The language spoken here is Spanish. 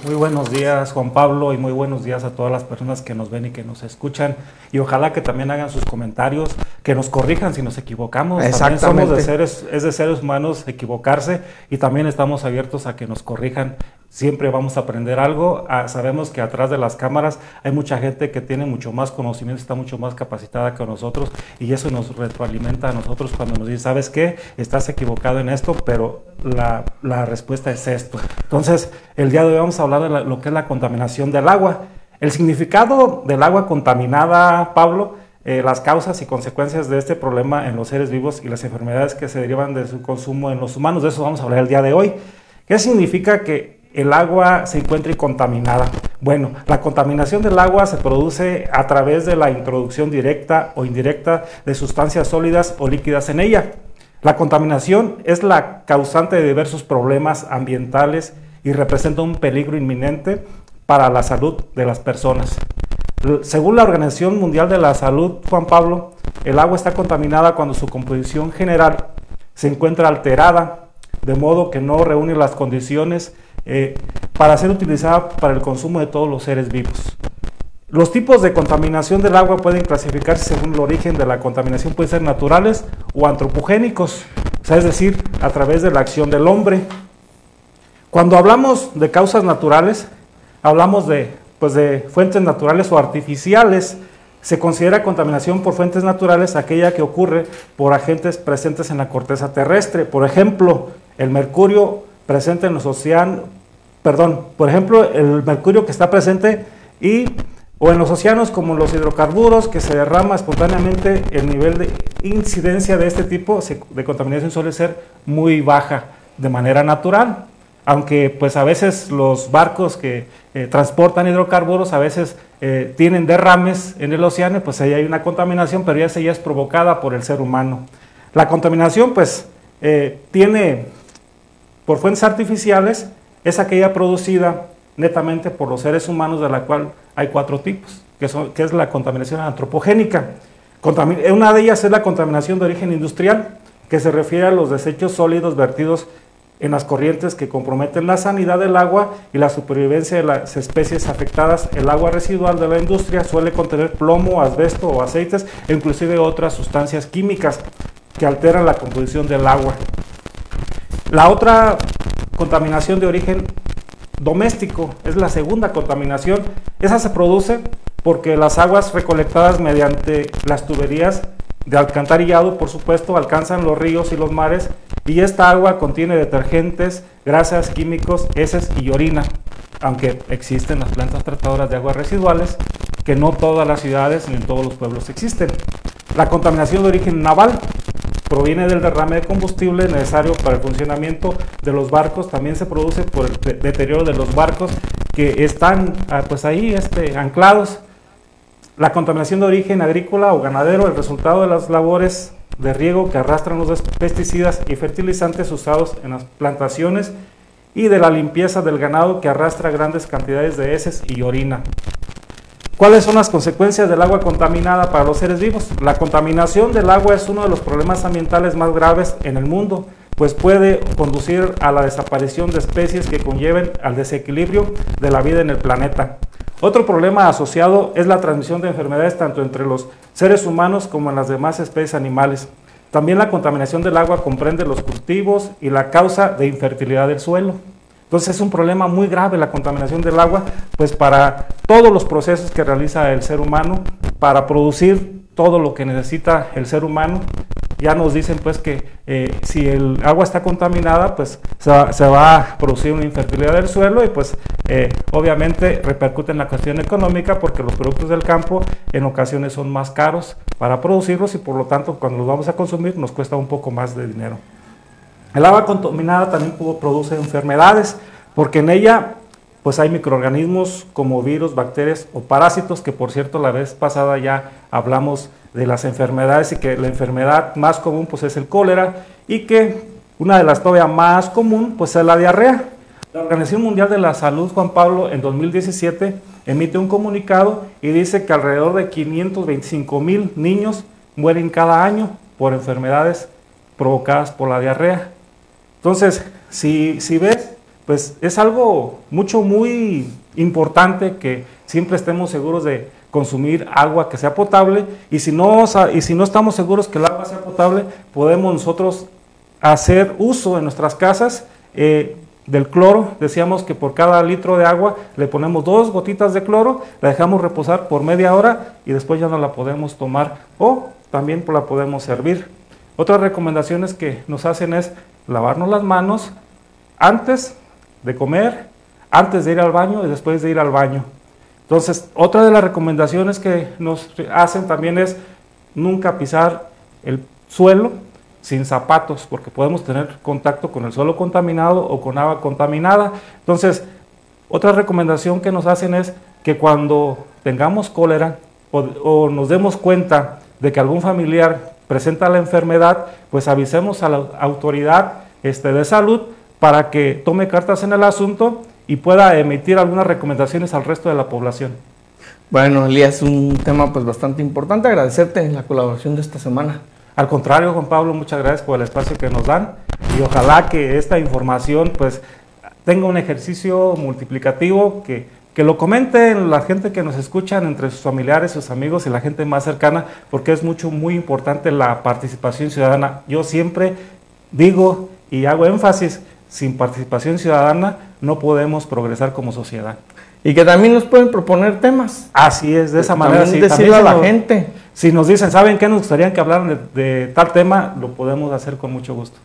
Muy buenos días, Juan Pablo, y muy buenos días a todas las personas que nos ven y que nos escuchan. Y ojalá que también hagan sus comentarios, que nos corrijan si nos equivocamos. También somos de seres humanos equivocarse, y también estamos abiertos a que nos corrijan. Siempre vamos a aprender algo. Sabemos que atrás de las cámaras hay mucha gente que tiene mucho más conocimiento, está mucho más capacitada que nosotros, y eso nos retroalimenta a nosotros cuando nos dice, ¿sabes qué? Estás equivocado en esto, pero la respuesta es esto. Entonces, el día de hoy vamos a hablar de lo que es la contaminación del agua. El significado del agua contaminada, Pablo, las causas y consecuencias de este problema en los seres vivos y las enfermedades que se derivan de su consumo en los humanos. De eso vamos a hablar el día de hoy. ¿Qué significa que el agua se encuentre contaminada? Bueno, la contaminación del agua se produce a través de la introducción directa o indirecta de sustancias sólidas o líquidas en ella. La contaminación es la causante de diversos problemas ambientales y representa un peligro inminente para la salud de las personas. Según la Organización Mundial de la Salud, Juan Pablo, el agua está contaminada cuando su composición general se encuentra alterada, de modo que no reúne las condiciones para ser utilizada para el consumo de todos los seres vivos. Los tipos de contaminación del agua pueden clasificarse según el origen de la contaminación, pueden ser naturales o antropogénicos, o sea, es decir, a través de la acción del hombre. Cuando hablamos de causas naturales, hablamos de fuentes naturales o artificiales. Se considera contaminación por fuentes naturales aquella que ocurre por agentes presentes en la corteza terrestre. Por ejemplo, el mercurio presente en los océanos, el mercurio que está presente o en los océanos, como los hidrocarburos, que se derrama espontáneamente. El nivel de incidencia de este tipo de contaminación suele ser muy baja de manera natural, aunque pues a veces los barcos que transportan hidrocarburos a veces tienen derrames en el océano, pues ahí hay una contaminación, pero ya es provocada por el ser humano. La contaminación pues tiene por fuentes artificiales, es aquella producida netamente por los seres humanos, de la cual hay 4 tipos, que es la contaminación antropogénica. Una de ellas es la contaminación de origen industrial, que se refiere a los desechos sólidos vertidos en las corrientes que comprometen la sanidad del agua y la supervivencia de las especies afectadas. El agua residual de la industria suele contener plomo, asbesto o aceites, e inclusive otras sustancias químicas que alteran la composición del agua. La otra contaminación de origen doméstico es la segunda contaminación. Esa se produce porque las aguas recolectadas mediante las tuberías de alcantarillado, por supuesto, alcanzan los ríos y los mares, y esta agua contiene detergentes, grasas, químicos, heces y orina, aunque existen las plantas tratadoras de aguas residuales, que no todas las ciudades ni en todos los pueblos existen. La contaminación de origen naval proviene del derrame de combustible necesario para el funcionamiento de los barcos. También se produce por el deterioro de los barcos que están ahí anclados. La contaminación de origen agrícola o ganadero, el resultado de las labores de riego que arrastran los pesticidas y fertilizantes usados en las plantaciones, y de la limpieza del ganado que arrastra grandes cantidades de heces y orina. ¿Cuáles son las consecuencias del agua contaminada para los seres vivos? La contaminación del agua es uno de los problemas ambientales más graves en el mundo, pues puede conducir a la desaparición de especies que conlleven al desequilibrio de la vida en el planeta. Otro problema asociado es la transmisión de enfermedades tanto entre los seres humanos como en las demás especies animales. También la contaminación del agua comprende los cultivos y la causa de infertilidad del suelo. Entonces es un problema muy grave la contaminación del agua, pues para todos los procesos que realiza el ser humano, para producir todo lo que necesita el ser humano. Ya nos dicen pues que si el agua está contaminada, pues se va a producir una infertilidad del suelo, y pues obviamente repercute en la cuestión económica, porque los productos del campo en ocasiones son más caros para producirlos, y por lo tanto cuando los vamos a consumir nos cuesta un poco más de dinero. El agua contaminada también produce enfermedades, porque en ella pues hay microorganismos como virus, bacterias o parásitos, que por cierto la vez pasada ya hablamos de las enfermedades, y que la enfermedad más común pues es el cólera, y que una de las todavía más común pues es la diarrea. La Organización Mundial de la Salud, Juan Pablo, en 2017 emite un comunicado y dice que alrededor de 525,000 niños mueren cada año por enfermedades provocadas por la diarrea. Entonces, si ves, pues es algo muy importante que siempre estemos seguros de consumir agua que sea potable, y si no estamos seguros que el agua sea potable, podemos nosotros hacer uso en nuestras casas del cloro. Decíamos que por cada litro de agua le ponemos 2 gotitas de cloro, la dejamos reposar por media hora y después ya no la podemos tomar, o también la podemos servir. Otras recomendaciones que nos hacen es lavarnos las manos antes de comer, antes de ir al baño y después de ir al baño. Entonces, otra de las recomendaciones que nos hacen también es nunca pisar el suelo sin zapatos, porque podemos tener contacto con el suelo contaminado o con agua contaminada. Entonces, otra recomendación que nos hacen es que cuando tengamos cólera o nos demos cuenta de que algún familiar presenta la enfermedad, pues avisemos a la autoridad de salud para que tome cartas en el asunto y pueda emitir algunas recomendaciones al resto de la población. Bueno, Elías, un tema pues bastante importante. Agradecerte la colaboración de esta semana. Al contrario, Juan Pablo, muchas gracias por el espacio que nos dan, y ojalá que esta información pues tenga un ejercicio multiplicativo, que lo comenten la gente que nos escuchan entre sus familiares, sus amigos y la gente más cercana, porque es muy importante la participación ciudadana. Yo siempre digo y hago énfasis: sin participación ciudadana no podemos progresar como sociedad. Y que también nos pueden proponer temas. Así es, de esa manera. Sí, decirle a la gente. Si nos dicen, ¿saben qué? Nos gustaría que hablaran de tal tema, lo podemos hacer con mucho gusto.